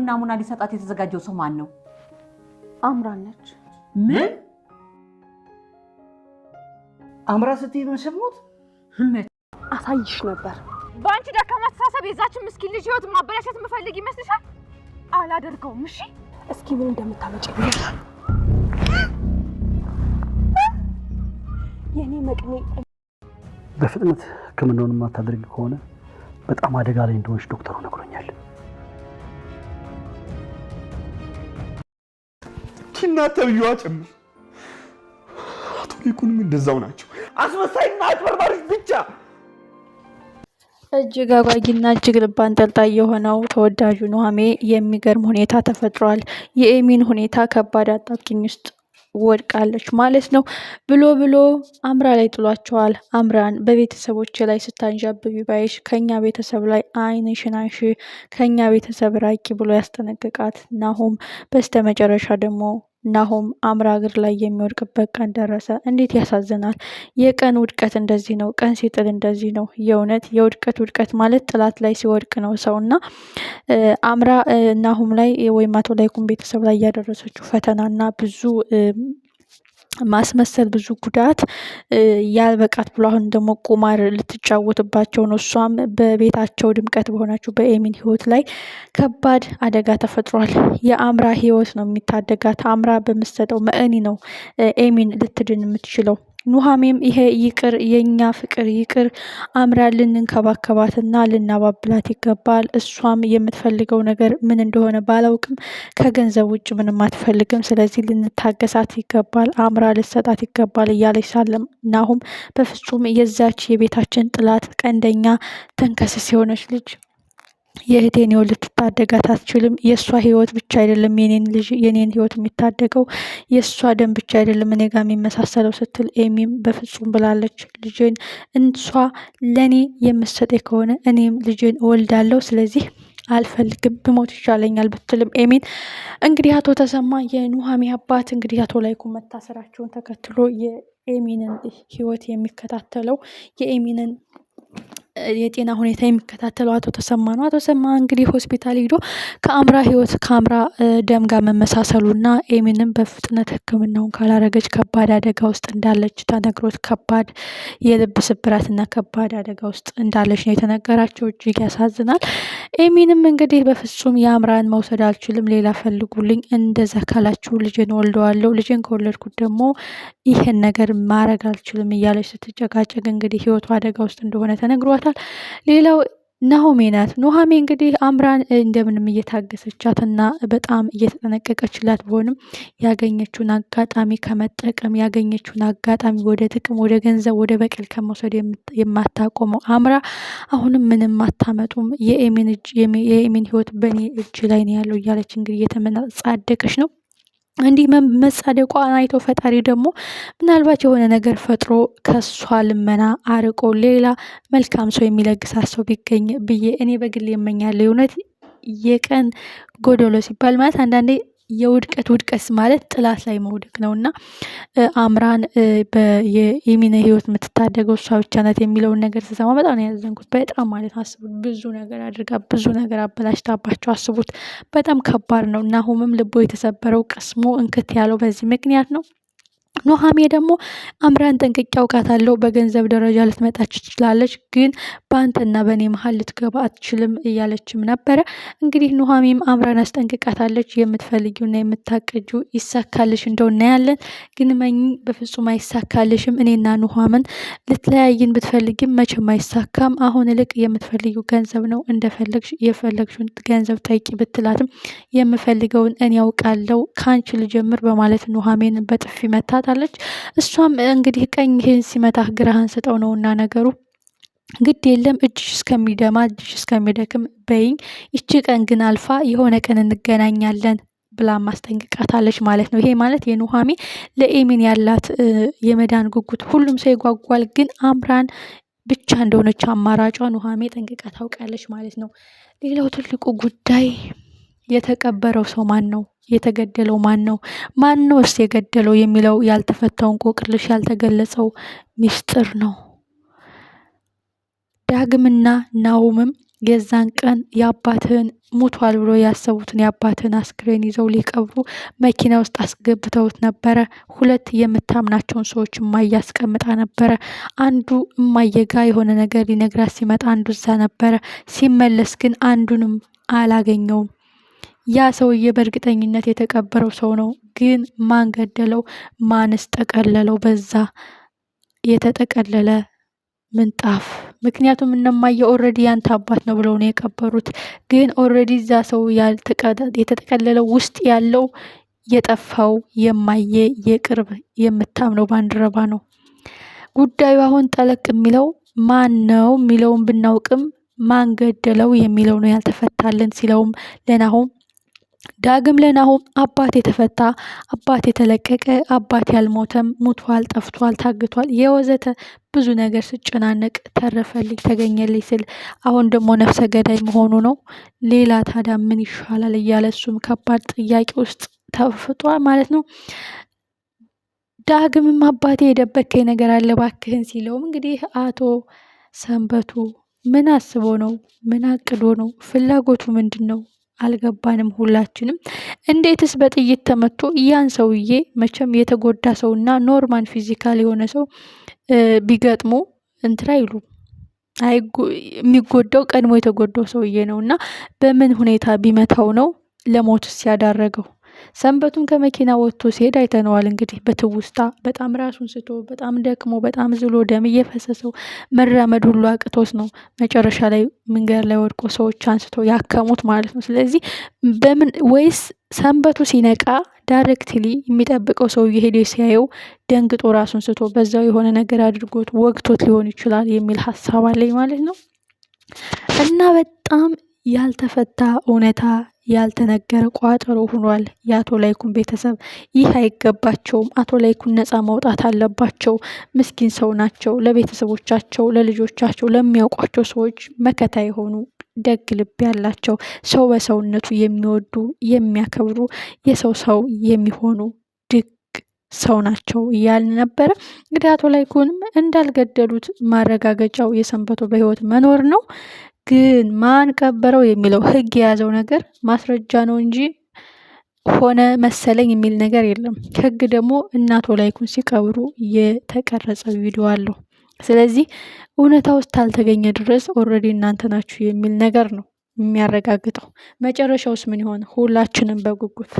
ናሙና ሊሰጣት የተዘጋጀው ሰው ማን ነው? አምራን ነች። ምን? አምራ ስትይ ነው የሰማሁት? አሳይሽ ነበር። በአንቺ ደካማ አስተሳሰብ የዛችን ምስኪን ልጅ ህይወት ማበላሸት የምፈልግ ይመስልሻል? አላደርገውም። እሺ እስኪ ምን እንደምታመጪ ብለሽ የኔ መቅኔ በፍጥነት ህክምናውን የማታደርጊ ከሆነ በጣም አደጋ ላይ እንደሆንሽ ዶክተሩ ነግሮኛል። እናተብዩዋ ጭምር አቶ ሊኩንም እንደዛው ናቸው። አስመሳይና አጭበርባሪዎች ብቻ። እጅግ አጓጊና እጅግ ልብ አንጠልጣይ የሆነው ተወዳጁ ኑሃሜ የሚገርም ሁኔታ ተፈጥሯል። የኤሚን ሁኔታ ከባድ አጣብቂኝ ውስጥ ወድቃለች ማለት ነው። ብሎ አምራ ላይ ጥሏቸዋል። አምራን በቤተሰቦች ላይ ስታንዣብቢ ባይሽ ከኛ ቤተሰብ ላይ ዓይንሽን አንሺ፣ ከኛ ቤተሰብ ራቂ ብሎ ያስጠነቅቃት ናሆም በስተመጨረሻ ደግሞ ናሆም አምራ እግር ላይ የሚወድቅበት ቀን ደረሰ። እንዴት ያሳዝናል! የቀን ውድቀት እንደዚህ ነው። ቀን ሲጥል እንደዚህ ነው። የእውነት የውድቀት ውድቀት ማለት ጥላት ላይ ሲወድቅ ነው ሰውና አምራ ናሆም ላይ ወይም አቶ ላይኩን ቤተሰብ ላይ ያደረሰችው ፈተናና ብዙ ማስመሰል ብዙ ጉዳት ያልበቃት ብሎ አሁን ደግሞ ቁማር ልትጫወትባቸው ነው። እሷም በቤታቸው ድምቀት በሆናችሁ በኤሚን ህይወት ላይ ከባድ አደጋ ተፈጥሯል። የአምራ ህይወት ነው የሚታደጋት። አምራ በምትሰጠው መእኒ ነው ኤሚን ልትድን የምትችለው። ኑሃሜም ይሄ ይቅር፣ የኛ ፍቅር ይቅር፣ አምራ ልንንከባከባትና ልናባብላት ይገባል። እሷም የምትፈልገው ነገር ምን እንደሆነ ባላውቅም ከገንዘብ ውጭ ምንም አትፈልግም። ስለዚህ ልንታገሳት ይገባል፣ አምራ ልትሰጣት ይገባል እያለች ሳለም ናሁም በፍጹም የዛች የቤታችን ጥላት ቀንደኛ ተንከስስ የሆነች ልጅ የእህቴን ህይወት ልትታደጋት አትችልም። የእሷ ህይወት ብቻ አይደለም የኔን ህይወት የሚታደገው፣ የእሷ ደም ብቻ አይደለም እኔ ጋር የሚመሳሰለው ስትል ኤሚም በፍጹም ብላለች። ልጄን እንሷ ለእኔ የምትሰጠኝ ከሆነ እኔም ልጄን እወልዳለሁ፣ ስለዚህ አልፈልግም፣ ብሞት ይሻለኛል ብትልም ኤሚን እንግዲህ አቶ ተሰማ የኑሃሜ አባት እንግዲህ አቶ ላይኩን መታሰራቸውን ተከትሎ የኤሚንን ህይወት የሚከታተለው የኤሚንን የጤና ሁኔታ የሚከታተለው አቶ ተሰማ ነው። አቶ ተሰማ እንግዲህ ሆስፒታል ሄዶ ከአምራ ህይወት ከአምራ ደም ጋር መመሳሰሉና ኤሚንም በፍጥነት ህክምናውን ካላረገች ከባድ አደጋ ውስጥ እንዳለች ተነግሮት ከባድ የልብ ስብራትና ከባድ አደጋ ውስጥ እንዳለች ነው የተነገራቸው። እጅግ ያሳዝናል። ኤሚንም እንግዲህ በፍጹም የአምራን መውሰድ አልችልም፣ ሌላ ፈልጉልኝ፣ እንደዛ ካላችሁ ልጄን ወልደዋለሁ፣ ልጄን ከወለድኩት ደግሞ ይሄን ነገር ማረግ አልችልም እያለች ስትጨቃጨቅ እንግዲህ ህይወቱ አደጋ ውስጥ እንደሆነ ተነግሯታል። ሌላው ናሆሜ ናት። ኑሃሜ እንግዲህ አምራን እንደምንም እየታገሰቻትና በጣም እየተጠነቀቀችላት ቢሆንም ያገኘችውን አጋጣሚ ከመጠቀም ያገኘችውን አጋጣሚ ወደ ጥቅም፣ ወደ ገንዘብ፣ ወደ በቀል ከመውሰድ የማታቆመው አምራ አሁንም ምንም አታመጡም፣ የኤሚን ህይወት በእኔ እጅ ላይ ነው ያለው እያለች እንግዲህ እየተመጻደቀች ነው። እንዲህ መጻደቋን አይቶ ፈጣሪ ደግሞ ምናልባት የሆነ ነገር ፈጥሮ ከሷ ልመና አርቆ ሌላ መልካም ሰው የሚለግሳት ሰው ቢገኝ ብዬ እኔ በግል የመኛለሁ። የእውነት የቀን ጎዶሎ ሲባል ማለት አንዳንዴ ውድቀት ማለት ጥላት ላይ መውደቅ ነው እና አምራን የኤሚን ህይወት የምትታደገው እሷ ብቻ ናት የሚለውን ነገር ስሰማ በጣም ነው ያዘንኩት። በጣም ማለት አስቡት፣ ብዙ ነገር አድርጋ ብዙ ነገር አበላሽታባቸው አስቡት። በጣም ከባድ ነው። ናሆምም ልቦ የተሰበረው ቅስሙ እንክት ያለው በዚህ ምክንያት ነው። ኑሃሜ ደግሞ አምራን ጠንቅቄ አውቃታለሁ፣ በገንዘብ ደረጃ ልትመጣ ትችላለች፣ ግን በአንተና በእኔ መሀል ልትገባ አትችልም እያለችም ነበረ። እንግዲህ ኑሃሜም አምራን አስጠንቅቃታለች። የምትፈልጊውና የምታቀጂው ይሳካልሽ እንደው እናያለን፣ ግን መኝ በፍጹም አይሳካልሽም። እኔና ኑሃምን ልትለያይን ብትፈልጊም መቼም አይሳካም። አሁን ልቅ የምትፈልጊው ገንዘብ ነው፣ እንደፈለግሽ የፈለግሽውን ገንዘብ ጠይቂ ብትላትም የምፈልገውን እኔ ያውቃለሁ፣ ከአንቺ ልጀምር በማለት ኑሃሜን በጥፊ መታት አለች። እሷም እንግዲህ ቀኝ ይሄን ሲመታህ ግራህን ስጠው ነውና ነገሩ፣ ግድ የለም እጅሽ እስከሚደማ እጅሽ እስከሚደክም በይኝ፣ ይቺ ቀን ግን አልፋ የሆነ ቀን እንገናኛለን ብላ ማስጠንቅቃታለች ማለት ነው። ይሄ ማለት የኑሃሜ ለኤሚን ያላት የመዳን ጉጉት ሁሉም ሰው ይጓጓል፣ ግን አምራን ብቻ እንደሆነች አማራጯ ኑሃሜ ጠንቅቃ ታውቃለች ማለት ነው። ሌላው ትልቁ ጉዳይ የተቀበረው ሰው ማን ነው? የተገደለው ማን ነው? ማን ነው እስ የገደለው የሚለው ያልተፈታው እንቆቅልሽ፣ ያልተገለጸው ሚስጥር ነው። ዳግምና ናሆምም የዛን ቀን የአባትህን ሙቷል ብሎ ያሰቡትን የአባትህን አስክሬን ይዘው ሊቀብሩ መኪና ውስጥ አስገብተውት ነበረ። 2 የምታምናቸውን ሰዎች እማዬ አስቀምጣ ነበረ። አንዱ እማዬ ጋ የሆነ ነገር ሊነግራት ሲመጣ አንዱ እዛ ነበረ። ሲመለስ ግን አንዱንም አላገኘውም። ያ ሰውዬ በእርግጠኝነት የተቀበረው ሰው ነው። ግን ማን ገደለው? ማንስ ጠቀለለው? በዛ የተጠቀለለ ምንጣፍ። ምክንያቱም እነማየ ኦልሬዲ ያንተ አባት ነው ብለው ነው የቀበሩት። ግን ኦልሬዲ እዛ ሰው የተጠቀለለው ውስጥ ያለው የጠፋው የማየ የቅርብ የምታምነው ባንድረባ ነው። ጉዳዩ አሁን ጠለቅ የሚለው ማን ነው የሚለውን ብናውቅም ማን ገደለው የሚለው ነው ያልተፈታልን ሲለውም ለናሆም ዳግም ለናሆም አባት የተፈታ አባት የተለቀቀ አባት ያልሞተም ሙቷል፣ ጠፍቷል፣ ታግቷል የወዘተ ብዙ ነገር ስጨናነቅ ተረፈልኝ ተገኘልኝ ስል አሁን ደግሞ ነፍሰ ገዳይ መሆኑ ነው። ሌላ ታዲያ ምን ይሻላል እያለ እሱም ከባድ ጥያቄ ውስጥ ተፍጧል ማለት ነው። ዳግምም አባቴ የደበከኝ ነገር አለ ባክህን ሲለውም እንግዲህ አቶ ሰንበቱ ምን አስቦ ነው? ምን አቅዶ ነው? ፍላጎቱ ምንድን ነው? አልገባንም ሁላችንም። እንዴትስ በጥይት ተመቶ ያን ሰውዬ መቼም የተጎዳ ሰውና ኖርማል ፊዚካል የሆነ ሰው ቢገጥሙ እንትን አይሉ የሚጎዳው ቀድሞ የተጎዳው ሰውዬ ነውና በምን ሁኔታ ቢመታው ነው ለሞትስ ያዳረገው? ሰንበቱን ከመኪና ወጥቶ ሲሄድ አይተነዋል። እንግዲህ በትውስታ በጣም ራሱን ስቶ በጣም ደክሞ በጣም ዝሎ ደም እየፈሰሰው መራመድ ሁሉ አቅቶት ነው መጨረሻ ላይ መንገድ ላይ ወድቆ ሰዎች አንስቶ ያከሙት ማለት ነው። ስለዚህ በምን ወይስ ሰንበቱ ሲነቃ ዳይሬክትሊ የሚጠብቀው ሰው እየሄደ ሲያየው ደንግጦ ራሱን ስቶ በዛው የሆነ ነገር አድርጎት ወግቶት ሊሆን ይችላል የሚል ሀሳብ አለኝ ማለት ነው። እና በጣም ያልተፈታ እውነታ ያልተነገረ ቋጠሮ ሆኗል የአቶ ላይኩን ቤተሰብ። ይህ አይገባቸውም። አቶ ላይኩን ነፃ መውጣት አለባቸው። ምስኪን ሰው ናቸው። ለቤተሰቦቻቸው፣ ለልጆቻቸው፣ ለሚያውቋቸው ሰዎች መከታ የሆኑ ደግ ልብ ያላቸው ሰው በሰውነቱ የሚወዱ የሚያከብሩ የሰው ሰው የሚሆኑ ድግ ሰው ናቸው እያልን ነበረ። እንግዲህ አቶ ላይኩንም እንዳልገደሉት ማረጋገጫው የሰንበቱ በህይወት መኖር ነው። ግን ማን ቀበረው የሚለው ህግ የያዘው ነገር ማስረጃ ነው እንጂ ሆነ መሰለኝ የሚል ነገር የለም። ህግ ደግሞ አቶ ላይኩን ሲቀብሩ የተቀረጸ ቪዲዮ አለው። ስለዚህ እውነታ ውስጥ ካልተገኘ ድረስ ኦልሬዲ እናንተ ናችሁ የሚል ነገር ነው የሚያረጋግጠው። መጨረሻውስ ምን ይሆን? ሁላችንም በጉጉት